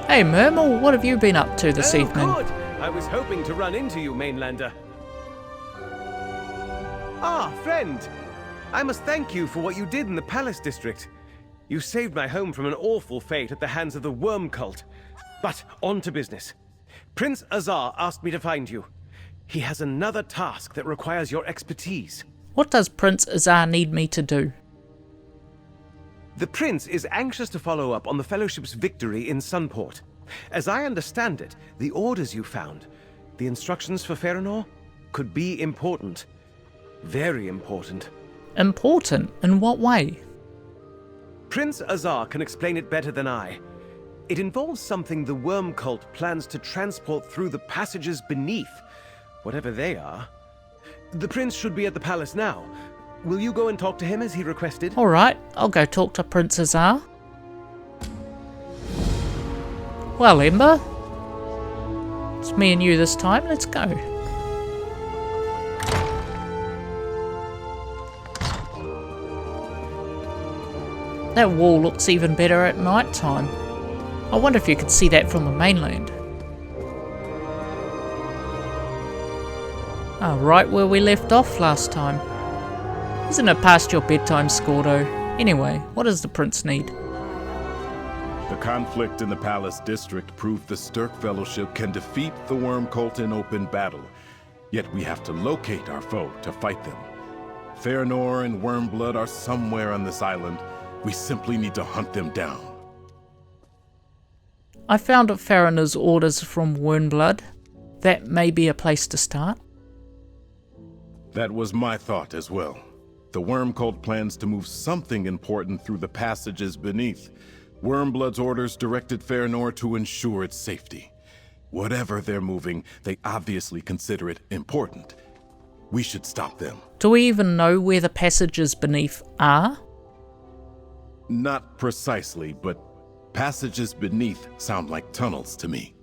Hey Mermal, what have you been up to this evening? Good! I was hoping to run into you, mainlander. Ah, friend! I must thank you for what you did in the Palace District. You saved my home from an awful fate at the hands of the Worm Cult. But on to business. Prince Azar asked me to find you. He has another task that requires your expertise. What does Prince Azar need me to do? The Prince is anxious to follow up on the Fellowship's victory in Sunport. As I understand it, the orders you found, the instructions for Feranor, could be important. Very important. Important? In what way? Prince Azar can explain it better than I. It involves something the Worm Cult plans to transport through the passages beneath, whatever they are. The Prince should be at the palace now. Will you go and talk to him as he requested? Alright, I'll go talk to Prince Azar. Well, Ember, it's me and you this time, let's go. That wall looks even better at night time. I wonder if you could see that from the mainland. Ah, right where we left off last time. Isn't it past your bedtime, Scordo? Anyway, what does the prince need? The conflict in the Palace District proved the Stirk Fellowship can defeat the Worm Cult in open battle. Yet we have to locate our foe to fight them. Feranor and Wormblood are somewhere on this island. We simply need to hunt them down. I found Faranor's orders from Wormblood. That may be a place to start. That was my thought as well. The Worm Cult plans to move something important through the passages beneath. Wormblood's orders directed Feranor to ensure its safety. Whatever they're moving, they obviously consider it important. We should stop them. Do we even know where the passages beneath are? Not precisely, but passages beneath sound like tunnels to me.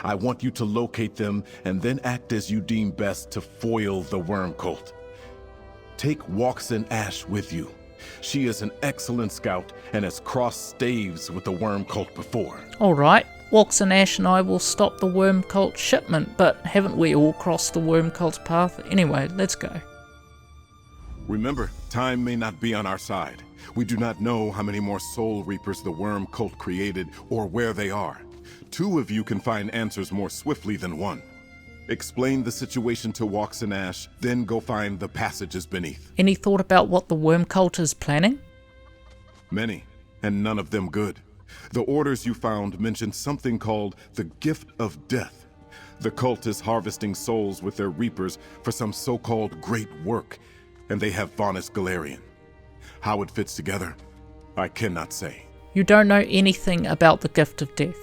I want you to locate them and then act as you deem best to foil the Worm Cult. Take Waxen Ash with you. She is an excellent scout and has crossed staves with the Worm Cult before. Alright, Waxen Ash and I will stop the Worm Cult shipment, but haven't we all crossed the Worm Cult's path? Anyway, let's go. Remember, time may not be on our side. We do not know how many more Soul Reapers the Worm Cult created or where they are. 2 of you can find answers more swiftly than 1. Explain the situation to Waxen Ash, then go find the passages beneath. Any thought about what the Worm Cult is planning? Many, and none of them good. The orders you found mentioned something called the Gift of Death. The cult is harvesting souls with their reapers for some so-called great work, and they have Vaunus Galarian. How it fits together, I cannot say. You don't know anything about the Gift of Death.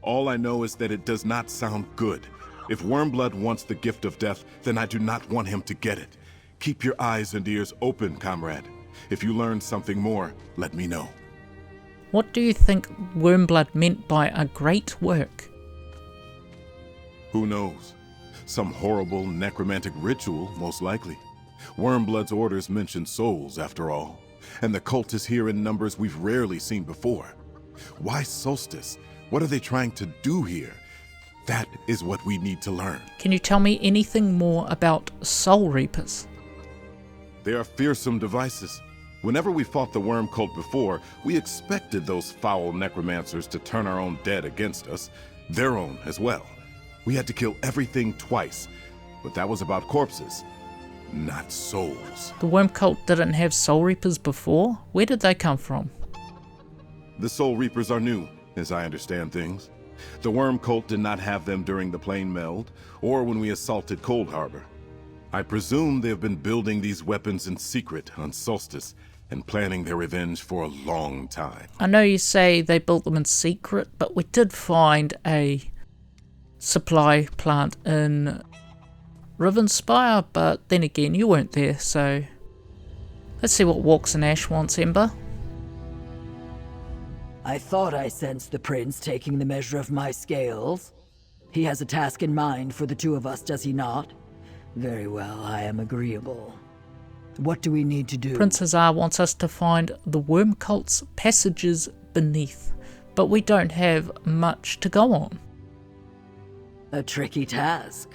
All I know is that it does not sound good. If Wormblood wants the Gift of Death, then I do not want him to get it. Keep your eyes and ears open, comrade. If you learn something more, let me know. What do you think Wormblood meant by a great work? Who knows? Some horrible necromantic ritual, most likely. Wormblood's orders mention souls, after all. And the cult is here in numbers we've rarely seen before. Why Solstice? What are they trying to do here? That is what we need to learn. Can you tell me anything more about Soul Reapers? They are fearsome devices. Whenever we fought the Worm Cult before, we expected those foul necromancers to turn our own dead against us, their own as well. We had to kill everything twice, but that was about corpses, not souls. The Worm Cult didn't have Soul Reapers before? Where did they come from? The Soul Reapers are new, as I understand things. The Worm Cult did not have them during the Plane Meld, or when we assaulted Cold Harbor. I presume they have been building these weapons in secret on Solstice, and planning their revenge for a long time. I know you say they built them in secret, but we did find a supply plant in Rivenspire, but then again, you weren't there, so... Let's see what Waxen Ash wants, Ember. I thought I sensed the prince taking the measure of my scales. He has a task in mind for the 2 of us, does he not? Very well, I am agreeable. What do we need to do? Prince Azar wants us to find the Worm Cult's passages beneath. but we don't have much to go on. A tricky task.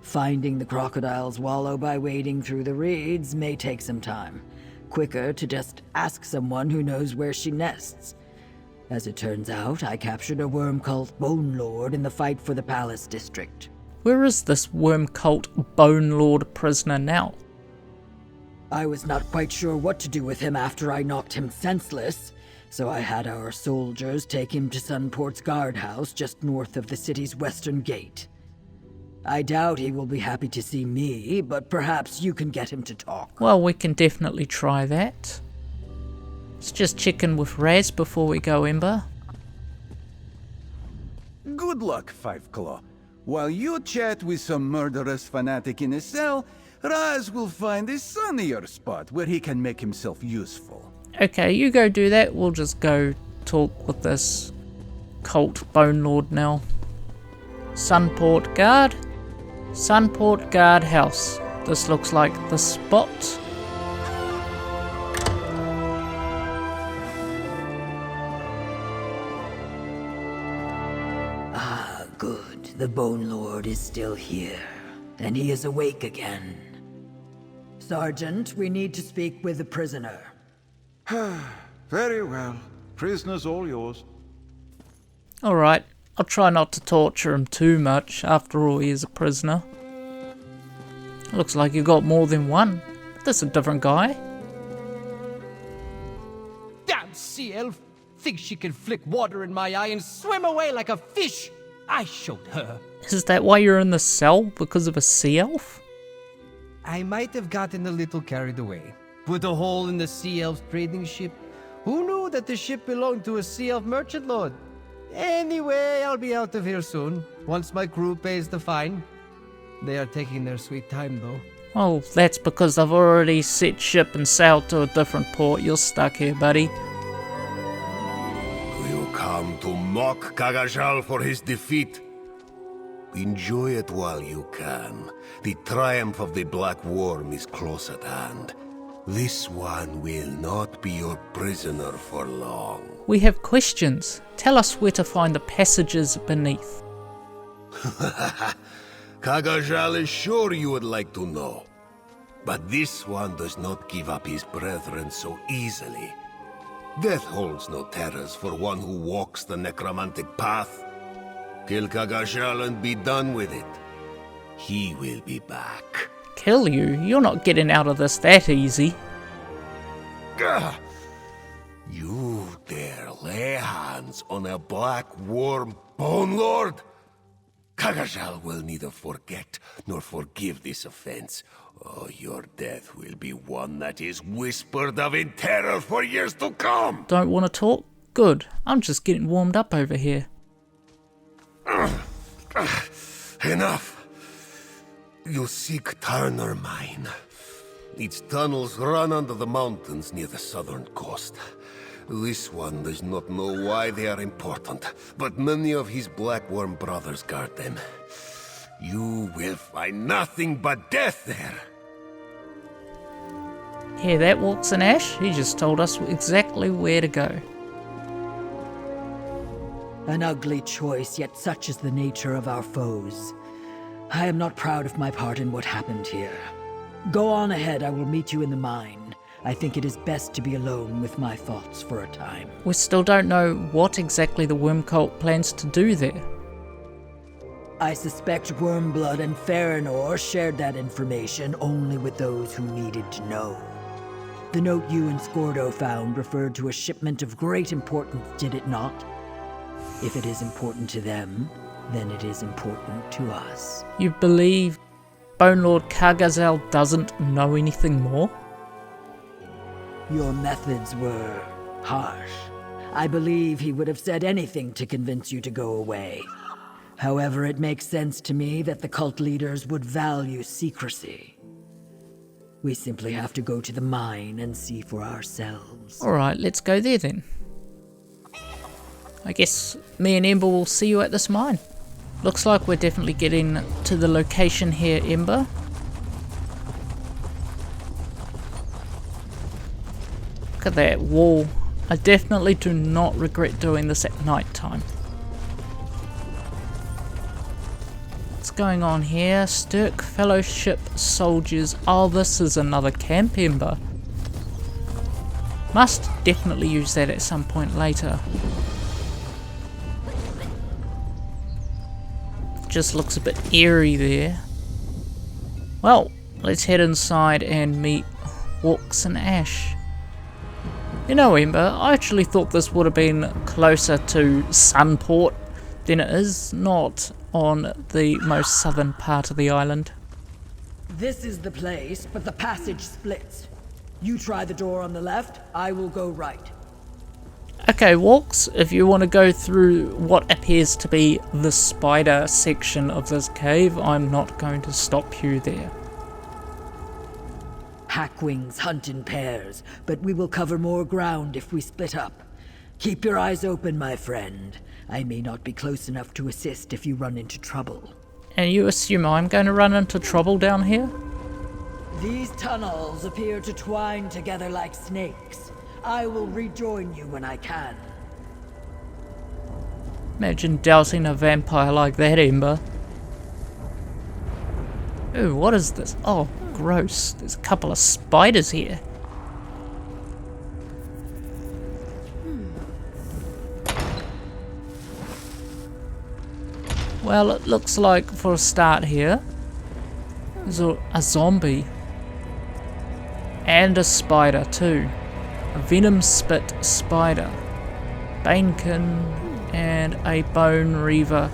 Finding the crocodile's wallow by wading through the reeds may take some time. Quicker to just ask someone who knows where she nests. As it turns out, I captured a worm cult Bone Lord in the fight for the Palace District. Where is this worm cult Bone Lord prisoner now? I was not quite sure what to do with him after I knocked him senseless, so I had our soldiers take him to Sunport's guardhouse just north of the city's western gate. I doubt he will be happy to see me, but perhaps you can get him to talk. Well, we can definitely try that. Let's just check in with Raz before we go, Ember. Good luck, Five Claw. While you chat with some murderous fanatic in a cell, Raz will find a sunnier spot where he can make himself useful. Okay, you go do that. We'll just go talk with this cult Bone Lord now. Sunport Guard. Sunport Guard House. This looks like the spot. Ah, good. The Bone Lord is still here, and he is awake again. Sergeant, we need to speak with the prisoner. Very well. Prisoner's all yours. Alright, I'll try not to torture him too much. After all, he is a prisoner. Looks like you got more than one. That's a different guy. Damn sea elf! Thinks she can flick water in my eye and swim away like a fish! I showed her. Is that why you're in the cell? Because of a sea elf? I might have gotten a little carried away. Put a hole in the sea elf's trading ship. Who knew that the ship belonged to a sea elf merchant lord? Anyway, I'll be out of here soon, once my crew pays the fine. They are taking their sweet time, though. Well, that's because I've already set ship and sailed to a different port. You're stuck here, buddy. Do you come to mock Kagajal for his defeat? Enjoy it while you can. The triumph of the Black Worm is close at hand. This one will not be your prisoner for long. We have questions. Tell us where to find the passages beneath. Kagajal is sure you would like to know. But this one does not give up his brethren so easily. Death holds no terrors for one who walks the necromantic path. Kill Kagajal and be done with it. He will be back. Kill you? You're not getting out of this that easy. Gah! You dare lay hands on a Black Worm Bone Lord? Kagajal will neither forget nor forgive this offense. Oh, your death will be one that is whispered of in terror for years to come. Don't want to talk? Good. I'm just getting warmed up over here. Enough. You seek Tarnur Mine. Its tunnels run under the mountains near the southern coast. This one does not know why they are important, but many of his Black Worm brothers guard them. You will find nothing but death there. Hear that, Walks and Ash? He just told us exactly where to go. An ugly choice, yet such is the nature of our foes. I am not proud of my part in what happened here. Go on ahead, I will meet you in the mine. I think it is best to be alone with my thoughts for a time. We still don't know what exactly the worm cult plans to do there. I suspect Wormblood and Farinor shared that information only with those who needed to know. The note you and Scordo found referred to a shipment of great importance, did it not? If it is important to them, then it is important to us. You believe Bone Lord Kagajal doesn't know anything more? Your methods were harsh. I believe he would have said anything to convince you to go away. However, it makes sense to me that the cult leaders would value secrecy. We simply have to go to the mine and see for ourselves. Alright, let's go there then. I guess me and Ember will see you at this mine. Looks like we're definitely getting to the location here, Ember. Look at that wall I definitely do not regret doing this at night time. What's going on here? Stirk Fellowship soldiers. Oh, this is another camp ember. Must definitely use that at some point later. Just looks a bit eerie there. Well, let's head inside and meet Walks and Ash. You know, Ember, I actually thought this would have been closer to Sunport than it is, not on the most southern part of the island. This is the place, but the passage splits. You try the door on the left, I will go right. Okay, Walks, if you want to go through what appears to be the spider section of this cave, I'm not going to stop you there. Hackwings hunt in pairs, but we will cover more ground if we split up. Keep your eyes open, my friend. I may not be close enough to assist if you run into trouble. And you assume I'm going to run into trouble down here? These tunnels appear to twine together like snakes. I will rejoin you when I can. Imagine dousing a vampire like that, Ember. Ooh, what is this? Oh, gross. There's a couple of spiders here. Well, it looks like for a start here, there's a zombie. And a spider too. A venom spit spider. Banekin and a bone reaver.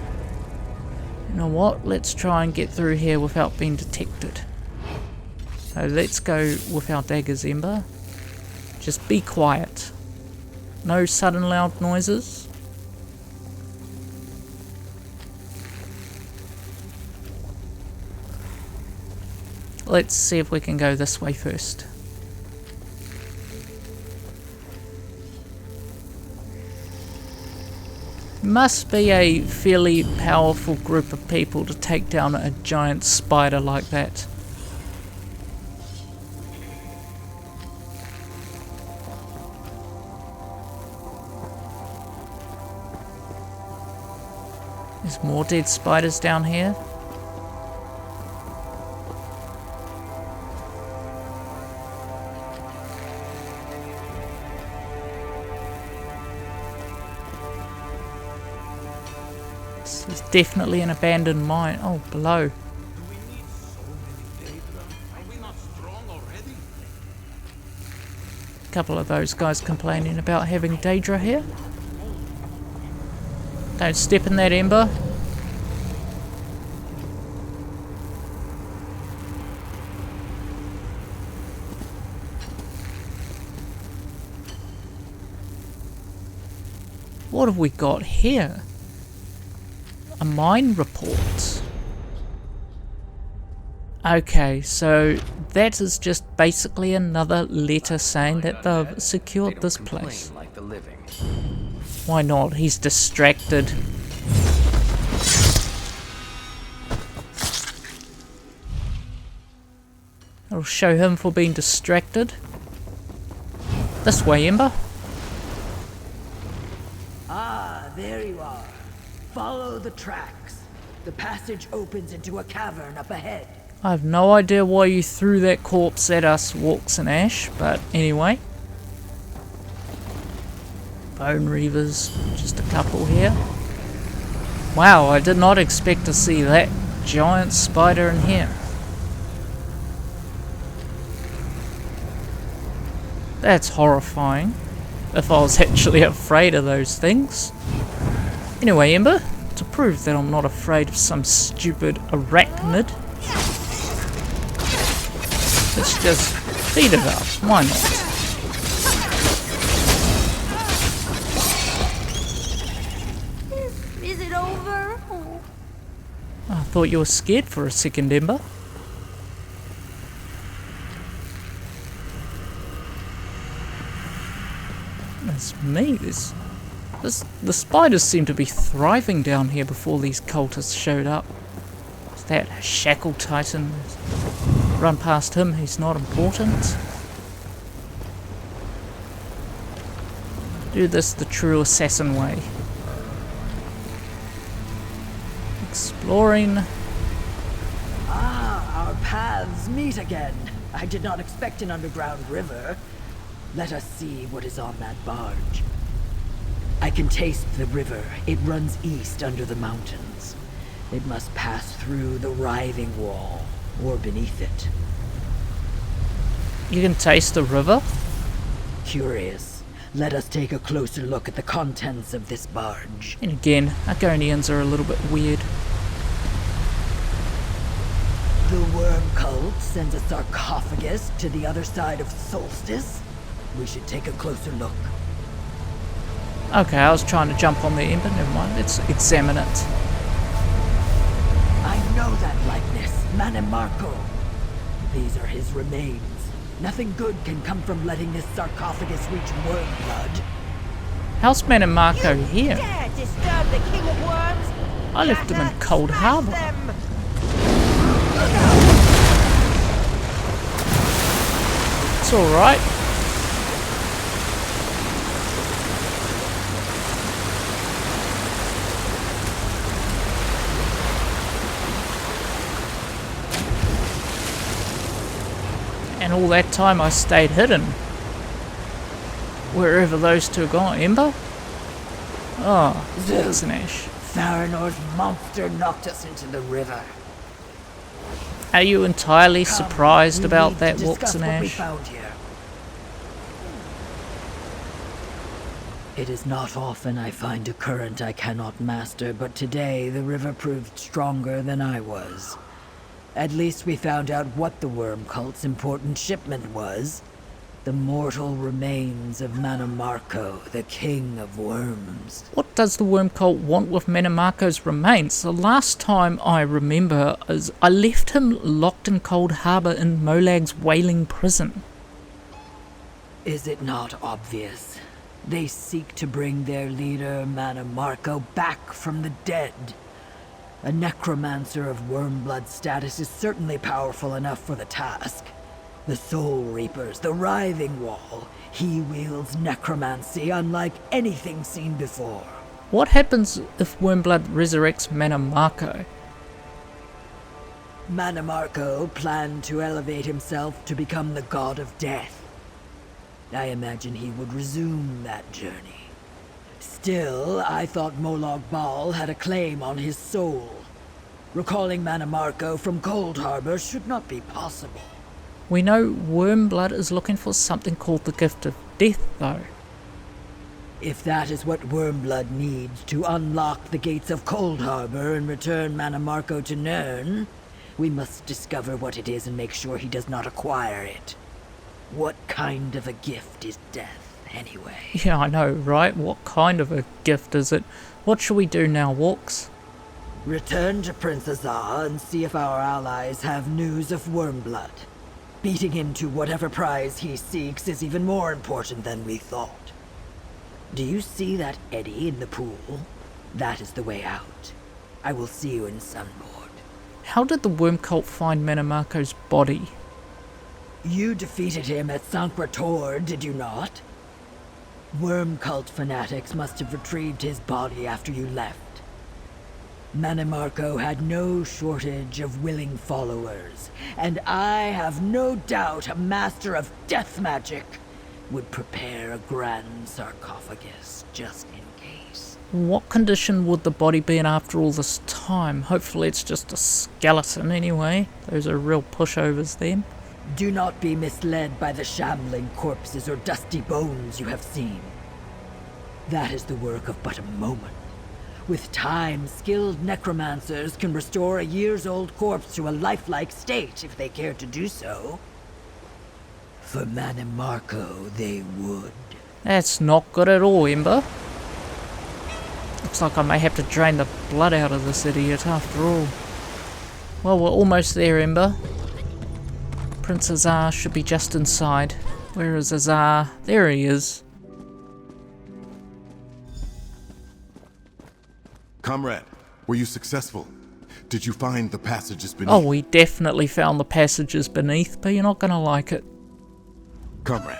You know what? Let's try and get through here without being detected. So let's go with our daggers, Ember. Just be quiet. No sudden loud noises. Let's see if we can go this way first. Must be a fairly powerful group of people to take down a giant spider like that. There's more dead spiders down here. This is definitely an abandoned mine. Oh, below. A couple of those guys complaining about having Daedra here. Don't step in that, Ember. What have we got here? A mine report. Okay, so that is just basically another letter saying that they've secured this place. Why not? He's distracted. I'll show him for being distracted. This way, Ember. Ah, there you are. Follow the tracks. The passage opens into a cavern up ahead. I have no idea why you threw that corpse at us, Walks and Ash, but anyway. Bone Reavers, just a couple here. Wow, I did not expect to see that giant spider in here. That's horrifying, if I was actually afraid of those things. Anyway, Ember, to prove that I'm not afraid of some stupid arachnid, let's just feed it up, why not? Is it over? Oh. I thought you were scared for a second, Ember. That's me, the spiders seem to be thriving down here before these cultists showed up. Is that Shackle Titan? Run past him, he's not important. Do this the true assassin way. Exploring. Ah, our paths meet again. I did not expect an underground river. Let us see what is on that barge. I can taste the river. It runs east under the mountains. It must pass through the writhing wall, or beneath it. You can taste the river? Curious. Let us take a closer look at the contents of this barge. And again, Argonians are a little bit weird. The worm cult sends a sarcophagus to the other side of Solstice. We should take a closer look. Okay, I was trying to jump on the Ember, never mind, let's examine it. I know that likeness, Manimarco. These are his remains. Nothing good can come from letting this sarcophagus reach Wormblood. How's Manimarco here? Dare disturb the King of Worms? I left him in Cold Harbour. It's alright. And all that time I stayed hidden. Wherever those two are gone. Ember? Oh, that's an ash. Tharanor's monster knocked us into the river. Are you entirely Come, surprised we about need that, to discuss Walks and what we Ash? found here. It is not often I find a current I cannot master, but today the river proved stronger than I was. At least we found out what the worm cult's important shipment was. The mortal remains of Manimarco, the king of worms. What does the worm cult want with Manimarco's remains? The last time I remember is I left him locked in Cold Harbour in Molag's whaling prison. Is it not obvious? They seek to bring their leader, Manimarco, back from the dead. A necromancer of Wormblood status is certainly powerful enough for the task. The Soul Reapers, the Writhing Wall. He wields necromancy unlike anything seen before. What happens if Wormblood resurrects Manimarco? Manimarco planned to elevate himself to become the god of death. I imagine he would resume that journey. Still, I thought Molag Bal had a claim on his soul. Recalling Manimarco from Cold Harbor should not be possible. We know Wormblood is looking for something called the Gift of Death, though. If that is what Wormblood needs to unlock the gates of Cold Harbor and return Manimarco to Nirn, we must discover what it is and make sure he does not acquire it. What kind of a gift is death, anyway? Yeah, I know, right? What kind of a gift is it? What shall we do now, Walks? Return to Prince Azar and see if our allies have news of Wormblood. Beating him to whatever prize he seeks is even more important than we thought. Do you see that eddy in the pool? That is the way out. I will see you in Sunport. How did the worm cult find Manimarco's body? You defeated him at Sunport, did you not? Worm cult fanatics must have retrieved his body after you left. Manimarco had no shortage of willing followers, and I have no doubt a master of death magic would prepare a grand sarcophagus just in case. What condition would the body be in after all this time? Hopefully it's just a skeleton anyway. Those are real pushovers then. Do not be misled by the shambling corpses or dusty bones you have seen. That is the work of but a moment. With time, skilled necromancers can restore a years-old corpse to a lifelike state if they care to do so. For Manimarco, they would. That's not good at all, Ember. Looks like I may have to drain the blood out of this idiot after all. Well, we're almost there, Ember. Prince Azar should be just inside. Where is Azar? There he is. Comrade, were you successful? Did you find the passages beneath? Oh, we definitely found the passages beneath, but you're not gonna like it. Comrade,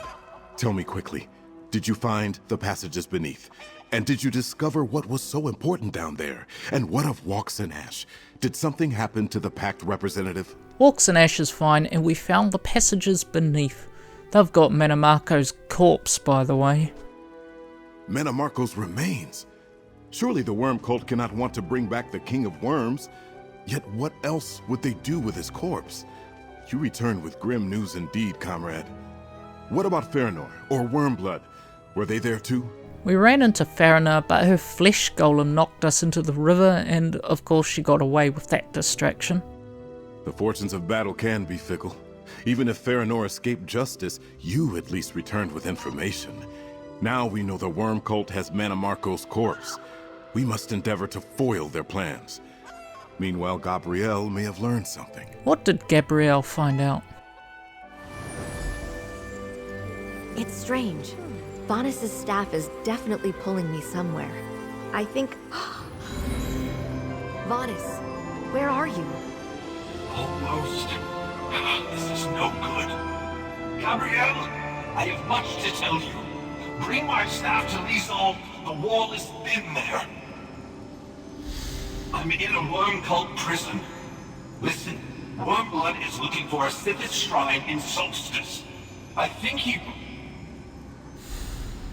tell me quickly. Did you find the passages beneath? And did you discover what was so important down there? And what of Walks and Ash? Did something happen to the Pact representative? Walks and Ash is fine, and we found the passages beneath. They've got Manamarco's corpse, by the way. Manamarco's remains? Surely the Worm Cult cannot want to bring back the King of Worms. Yet what else would they do with his corpse? You returned with grim news indeed, comrade. What about Farinor, or Wormblood? Were they there too? We ran into Farinor, but her flesh golem knocked us into the river, and of course she got away with that distraction. The fortunes of battle can be fickle. Even if Farinor escaped justice, you at least returned with information. Now we know the Worm Cult has Manamarco's corpse. We must endeavor to foil their plans. Meanwhile, Gabrielle may have learned something. What did Gabrielle find out? It's strange. Vanis's staff is definitely pulling me somewhere. I think... Vanis, where are you? Almost. This is no good. Gabrielle, I have much to tell you. Bring my staff to Lizal. The wall is thin there. I'm in a Worm Cult prison. Listen, Wormblood is looking for a Sithith shrine in Solstice. I think he...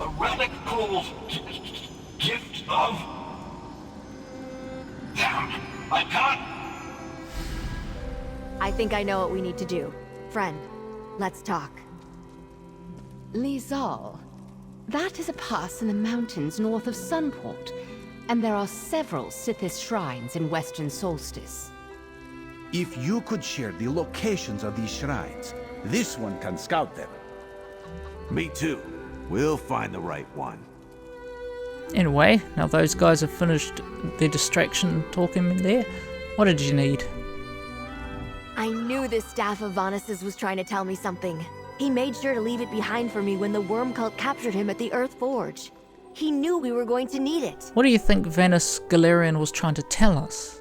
A relic called... Gift of... Damn, I can't... I think I know what we need to do. Friend, let's talk. Lizal. That is a pass in the mountains north of Sunport, and there are several Sithith shrines in Western Solstice. If you could share the locations of these shrines, this one can scout them. Me too. We'll find the right one. Anyway, now those guys have finished their distraction talking there. What did you need? I knew this staff of Vanis's was trying to tell me something. He made sure to leave it behind for me when the Worm Cult captured him at the Earth Forge. He knew we were going to need it. What do you think Vanis Galarian was trying to tell us?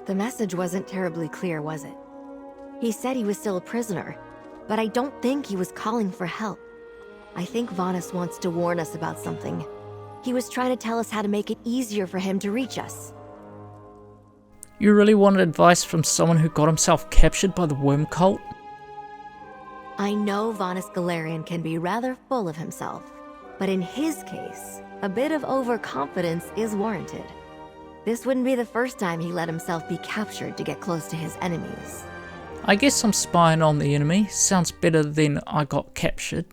The message wasn't terribly clear, was it? He said he was still a prisoner, but I don't think he was calling for help. I think Vanis wants to warn us about something. He was trying to tell us how to make it easier for him to reach us. You really wanted advice from someone who got himself captured by the Worm Cult? I know Vanis Galarian can be rather full of himself, but in his case, a bit of overconfidence is warranted. This wouldn't be the first time he let himself be captured to get close to his enemies. I guess I'm spying on the enemy. Sounds better than I got captured.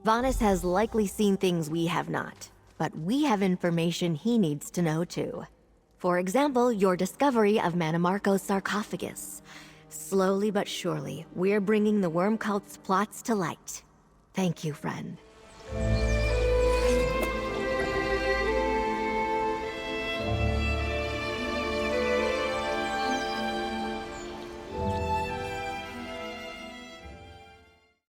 Vanis has likely seen things we have not, but we have information he needs to know too. For example, your discovery of Manamarco's sarcophagus. Slowly but surely, we're bringing the Worm Cult's plots to light. Thank you, friend.